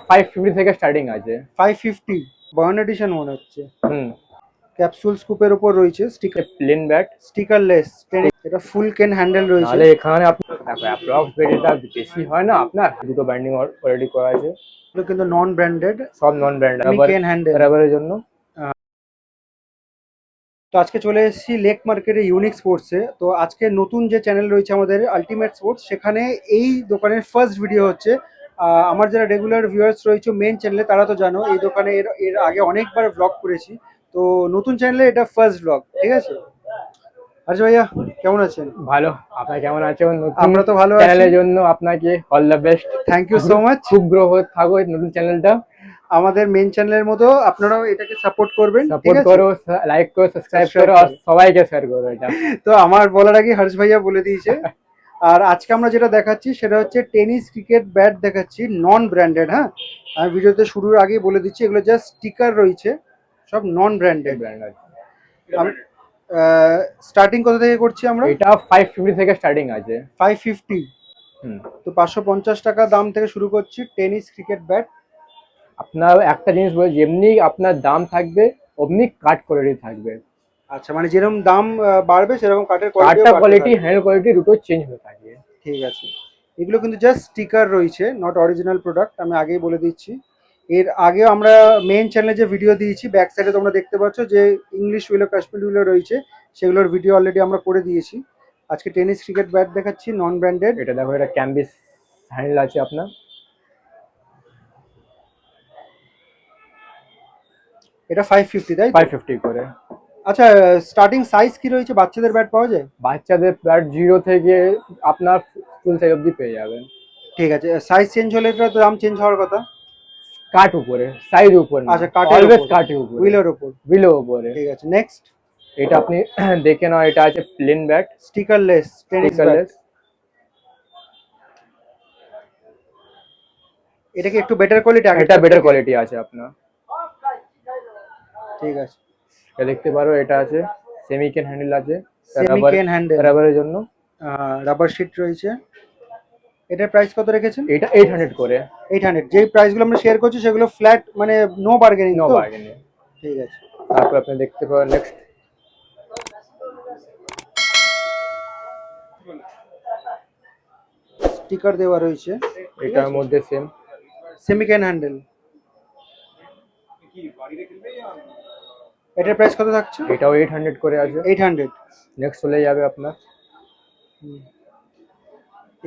550 থেকে স্টার্টিং আছে। 550 burn addition মনে হচ্ছে। হুম। ক্যাপসুল স্কুপের উপর রয়েছে প্লেন ব্যাট, স্টিকারলেস। এটা ফুল কেন হ্যান্ডেল রয়েছে। নাহলে এখানে আপনি দেখো অ্যাপ্রক্স বেরিটা বেশি হয় না আপনার, দুটো ব্যান্ডিং অলরেডি করা আছে। এগুলো কিন্তু নন ব্র্যান্ডেড, সব নন ব্র্যান্ড, কেন হ্যান্ডেল। রাবারের জন্য। তো আজকে চলে এসেছি লেক মার্কেটে ইউনিক স্পোর্টসে। তো আজকে নতুন যে চ্যানেল রয়েছে আমাদের আলটিমেট স্পোর্টস, সেখানে এই দোকানের ফার্স্ট ভিডিও হচ্ছে। আমার যারা রেগুলার ভিউয়ার্স রয়েছে মেন চ্যানেলে তারা তো জানো এই দোকানে এর এর আগে অনেকবার ব্লগ করেছি। তো নতুন চ্যানেলে এটা ফার্স্ট ব্লগ, ঠিক আছে। আচ্ছা ভাইয়া, কেমন আছেন? ভালো, আপনার কেমন আছেন? নতুন আমরা তো ভালো আছি। চ্যানেলের জন্য আপনাকে all the best. Thank you so much. খুব গ্রো হতে থাকো এই নতুন চ্যানেলটা। আমাদের মেন চ্যানেলের মতো আপনারাও এটাকে সাপোর্ট করবেন, ঠিক সাপোর্ট আছে। করো, লাইক করো, সাবস্ক্রাইব করো আর সবাইকে শেয়ার করো এটা। তো আমার বলার আগে হর্ষ ভাইয়া বলে দিয়েছে। আর আজকে আমরা যেটা দেখাচ্ছি সেটা হচ্ছে টেনিস ক্রিকেট ব্যাট দেখাচ্ছি, নন ব্র্যান্ডেড। হ্যাঁ, আমি ভিডিওতে শুরুর আগেই বলে দিচ্ছি এগুলো জাস্ট স্টিকার রয়েছে, সব নন ব্র্যান্ডেড। ব্র্যান্ড আছে। স্টার্টিং কোথা থেকে করছি আমরা? এটা 550 থেকে স্টার্টিং আছে। 550। হুম। তো 550 টাকা দাম থেকে শুরু করছি টেনিস ক্রিকেট ব্যাট। আপনার একটা জিনিস বলে, যেমনি আপনার দাম থাকবে অমনি কাট কোয়ালিটি থাকবে। আচ্ছা, মানে যেরকম দাম বাড়বে সেরকম কাঠের কাটটা কোয়ালিটি কোয়ালিটি, হ্যান্ড কোয়ালিটি দুটো চেঞ্জ হয়ে থাকে। ঠিক আছে। এগুলো কিন্তু জাস্ট স্টিকার রয়েছে, নট অরিজিনাল প্রোডাক্ট, আমি আগেই বলে দিচ্ছি। এর আগেও আমরা মেন চ্যানেলে যে ভিডিও দিয়েছি ব্যাক সাইডে তোমরা দেখতে পাচ্ছ যে ইংলিশ উইলো কাশ্মীর উইলো রয়েছে, সেগুলোর ভিডিও অলরেডি আমরা করে দিয়েছি। আজকে টেনিস ক্রিকেট ব্যাট দেখাচ্ছি নন ব্র্যান্ডেড। এটা দেখো, এটা ক্যানভিস হ্যান্ডেল আছে আপনার। এটা 550, তাই তো? 550 করে। আচ্ছা, স্টার্টিং সাইজ কি রয়েছে? বাচ্চাদের ব্যাট পাওয়া যায়? বাচ্চাদের ব্যাট 0 থেকে আপনার ফুল সাইজ অবধি পেয়ে যাবেন। ঠিক আছে, সাইজ চেঞ্জ হলে এটা তো দাম চেঞ্জ হওয়ার কথা। কাট উপরে, সাইজ উপর না। আচ্ছা, কাটের অলওয়েজ উপর, কাটের উপরে, উইলের উপর। বিলো উপরে। ঠিক আছে, নেক্সট। এটা আপনি দেখে নাও, এটা আছে প্লেন ব্যাট, স্টিকারলেস টেনিস ব্যাট। এটা কি একটু বেটার কোয়ালিটি? এটা বেটার কোয়ালিটি আছে আপনার। ঠিক আছে, এটা দেখতে পারো, এটা আছে সেমি কেন হ্যান্ডেল আছে, সেমি কেন হ্যান্ডেল, রাবারের জন্য। রাবার শিট রয়েছে। এটার প্রাইস কত রেখেছেন? এটা 800 করে। 800। যেই প্রাইসগুলো আমরা শেয়ার করছি সেগুলো ফ্ল্যাট, মানে নো বার্গেনিং নো তো? বার্গেনিং। ঠিক আছে। তারপর আপনি দেখতে পাবেন নেক্সট, স্টিকার দেওয়া রয়েছে, এটার মধ্যে সেম সেমি কেন হ্যান্ডেল। এটার প্রাইস কত থাকছে? এটাও 800 করে আছে। 800। নেক্সট চলে যাবে আপনার,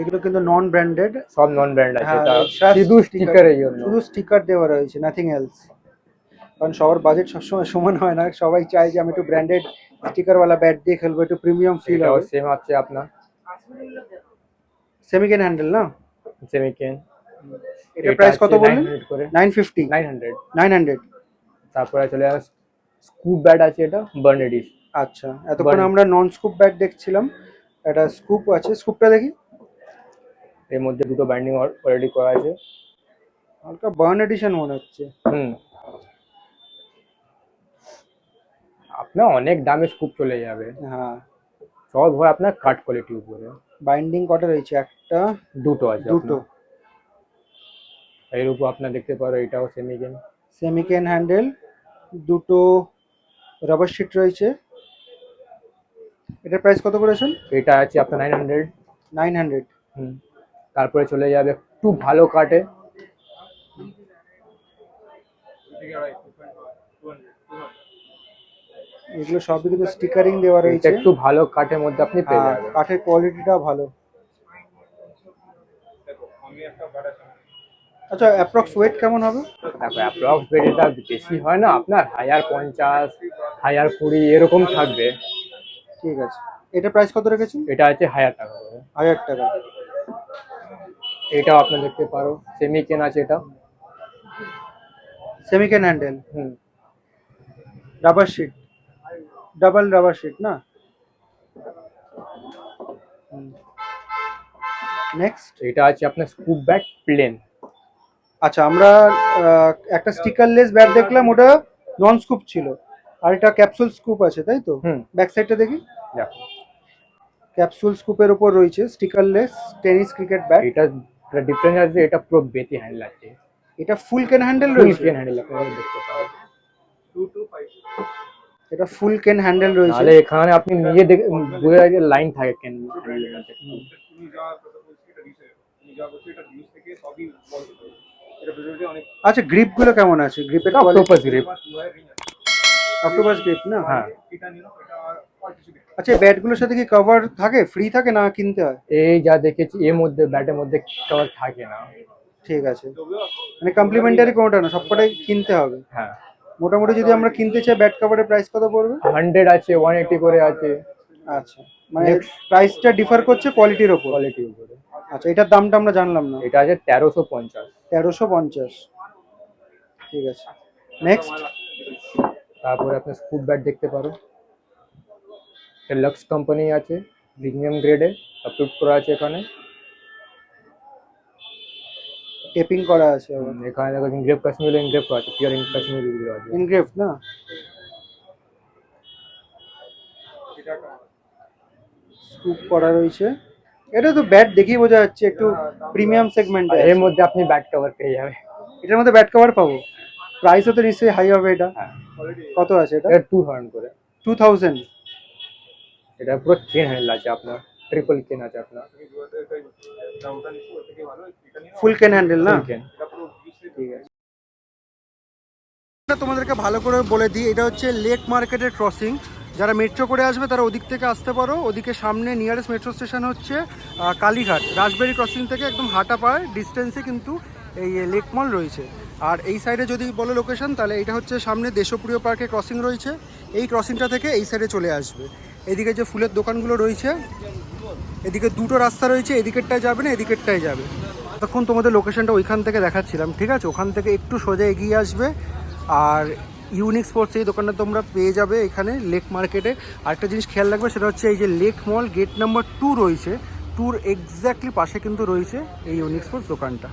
এগুলো কিন্তু নন ব্র্যান্ডেড, সব নন ব্র্যান্ড আছে। হ্যাঁ, এটা just শুধু স্টিকারের জন্য। শুধু স্টিকার দেওয়া রয়েছে, নাথিং এলস। কারণ সবার বাজেট সবসময় সমান হয় না, সবাই চায় যে আমি একটু ব্র্যান্ডেড স্টিকারওয়ালা ব্যাট দিয়ে খেলবো, একটু প্রিমিয়াম ফিল এটাও হবে। সেম আছে আপনার, সেমি কেন হ্যান্ডেল না? সেমি কেন। এটার প্রাইস কত বললেন? 900 করে। 950। 900। 900। তারপরে চলে আসে স্কুপ ব্যাট আছে, এটা বার্নেডিস। আচ্ছা, এতক্ষণ আমরা নন স্কুপ ব্যাট দেখছিলাম, এটা স্কুপ আছে। স্কুপটা দেখি। এর মধ্যে দুটো বাইন্ডিং অলরেডি করা আছে। হালকা বার্ন এডিশন মনে হচ্ছে। হুম। আপনার অনেক দামে স্কুপ চলে যাবে। হ্যাঁ। সব হয় আপনার কাট কোয়ালিটির উপরে। বাইন্ডিং কটা রয়েছে? একটা, দুটো আছে, দুটো। এর উপর আপনার দেখতে পারো, এটাও সেমি কেন। সেমি কেন হ্যান্ডেল, দুটো রাবার শিট রয়েছে। এটার প্রাইস কত করেছেন? এটা আছে আপনার 900। 900। হুম। তারপরে চলে যাবে একটু ভালো কাটে, এগুলো সবই কিন্তু স্টিকারিং দেওয়া এটা রয়েছে। একটু ভালো কাটের মধ্যে আপনি পেয়ে যাবেন। কাঠের কোয়ালিটিটা ভালো। আচ্ছা, অ্যাপ্রক্স ওয়েট কেমন হবে? দেখো অ্যাপ্রক্স বেরিটা বেশি হয় না আপনার, 1050, 1020 এরকম থাকবে। ঠিক আছে। এটা প্রাইস কত রেখেছেন? এটা আছে 1000 টাকা করে। 1000 টাকা। এটাও আপনি দেখতে পারো, সেমি কেন আছে এটা। সেমি কেন হ্যান্ডেল, হুম। Rubber sheet, double rubber sheet না? নেক্সট। এটা আছে আপনার স্কুপ ব্যাট প্লেন। আচ্ছা, আমরা একটা স্টিকারলেস ব্যাট দেখলাম, ওটা নন স্কুপ ছিল, আর এটা ক্যাপসুল স্কুপ আছে, তাই তো? হুম। ব্যাক সাইডটা দেখি। দেখো, ক্যাপসুল স্কুপের উপর রয়েছে স্টিকারলেস টেনিস ক্রিকেট ব্যাট। এটা ডিফারেন্স আছে, এটা পুরো বেতি হ্যান্ডেল আছে। এটা ফুল ক্যান হ্যান্ডেল ফুল রয়েছে? কেন হ্যান্ডেল আপনারা দেখতে পারেন। এটা ফুল ক্যান হ্যান্ডেল রয়েছে। তাহলে এখানে আপনি নিজে দেখে বোঝা যায় যে লাইন থাকে কেন হ্যান্ডেলের মধ্যে। আচ্ছা, গ্রিপ গুলো কেমন আছে? গ্রিপের অক্টোপাস গ্রিপ। অক্টোপাস গ্রিপ না? হ্যাঁ, আচ্ছা, ব্যাট গুলোর সাথে কি কভার থাকে, ফ্রি থাকে না কিনতে হয়? এই যা দেখেছি এর মধ্যে ব্যাটের মধ্যে কভার থাকে না। ঠিক আছে, মানে কমপ্লিমেন্টারি কোনোটা না, সবকটাই কিনতে হবে। হ্যাঁ, মোটামুটি যদি আমরা কিনতে চাই ব্যাট কভারের প্রাইস কত পড়বে? 100 আছে, 180 করে আছে, আচ্ছা, মানে প্রাইসটা ডিফার করছে কোয়ালিটির ওপর। কোয়ালিটির উপরে। আচ্ছা, এটার দামটা আমরা জানলাম না। এটা আছে 1350। 1350। ঠিক আছে, নেক্সট। তারপরে আপনি স্কুপ ব্যাট দেখতে পারো, এটা লাক্স কোম্পানি আছে, প্রিমিয়াম গ্রেডে অ্যাপ্রুভ করা আছে। এখানে টেপিং করা আছে আবার। এখানে দেখো ইনগ্রেভ কাশ্মীরি ইনগ্রেভ করা আছে, পিওর কাশ্মীরি ইনগ্রেভ আছে। ইনগ্রেভ না? স্কুপ করা রয়েছে। এটা তো ব্যাট দেখেই বোঝা যাচ্ছে একটু প্রিমিয়াম সেগমেন্টে। এর মধ্যে আপনি ব্যাট কভার পেয়ে যাবেন। এটার মধ্যে ব্যাট কভার পাবো? প্রাইসও তো নিশ্চয়ই হাই হবে এটা। হ্যাঁ, কত আছে এটা? এটা 200 করে। 2000? এটা পুরো চেন হ্যান্ডেল আছে আপনার, ট্রিপল কেন আছে আপনার। ফুল ক্যান হ্যান্ডেল না? Full cane। ঠিক আছে, তোমাদেরকে ভালো করে বলে দিই, এটা হচ্ছে লেক মার্কেটের ক্রসিং। যারা মেট্রো করে আসবে তারা ওদিক থেকে আসতে পারো। ওদিকে সামনে নিয়ারেস্ট মেট্রো স্টেশন হচ্ছে কালীঘাট। রাজবাড়ি ক্রসিং থেকে একদম হাঁটা পায় ডিস্টেন্সে কিন্তু এই লেক মল রয়েছে। আর এই সাইডে যদি বলো লোকেশন, তাহলে এটা হচ্ছে সামনে দেশপ্রিয় পার্কে ক্রসিং রয়েছে। এই ক্রসিংটা থেকে এই সাইডে চলে আসবে। এদিকে যে ফুলের দোকানগুলো রয়েছে, এদিকে দুটো রাস্তা রয়েছে, এদিকেরটায় যাবে না এদিকেরটায় যাবে। তখন তোমাদের লোকেশনটা ওইখান থেকে দেখাচ্ছিলাম, ঠিক আছে? ওখান থেকে একটু সোজা এগিয়ে আসবে আর ইউনিক স্পোর্টস এই দোকানটা তোমরা পেয়ে যাবে এখানে লেক মার্কেটে। আরেকটা জিনিস খেয়াল রাখবে, সেটা হচ্ছে এই যে লেক মল গেট নাম্বার 2 রয়েছে, 2 এক্স্যাক্টলি পাশে কিন্তু রয়েছে এই ইউনিক স্পোর্টস দোকানটা।